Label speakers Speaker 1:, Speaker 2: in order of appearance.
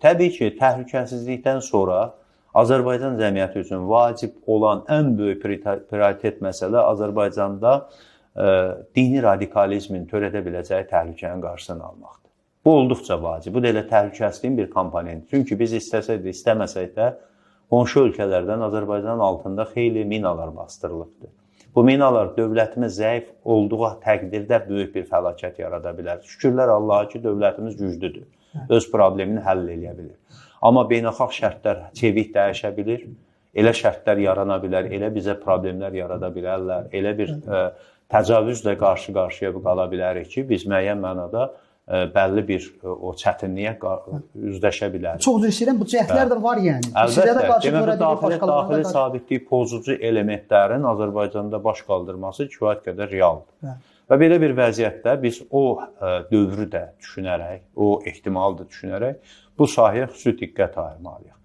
Speaker 1: Təbii ki, təhlükəsizlikdən sonra Azərbaycan cəmiyyəti üçün vacib olan ən böyük prioritet məsələ Azərbaycanda dini radikalizmin törədə biləcəyi təhlükənin qarşısını almaqdır. Bu olduqca vacib. Bu da elə təhlükəsizliyin bir komponenti. Çünki biz istəsək də, istəməsək də qonşu ölkələrdən Azərbaycanın altında xeyli minalar bastırılıbdır. Bu minalar dövlətimiz zəif olduğu təqdirdə böyük bir fəlakət yarada bilər. Şükürlər Allaha ki, dövlətimiz güclüdür. Öz problemini həll edə bilir. Amma beynəlxalq şərtlər çevik dəyişə bilir. Elə şərtlər yarana bilər, elə bizə problemlər yarada bilərlər. Elə bir təcavüzlə qarşı-qarşıya qala bilərik ki, biz müəyyən mənada bəlli bir o çətinliyə üzləşə bilərik.
Speaker 2: Çox üzr istəyirəm, bu cəhdlər də var yəni.
Speaker 1: Əlbəttə, daxili sabitlik pozucu elementlərin Azərbaycanda baş qaldırması kifayət qədər realdır. Və belə bir vəziyyətdə biz o dövrü də düşünərək, o ehtimalı da düşünərək bu sahəyə xüsusi diqqət ayırmalıyıq.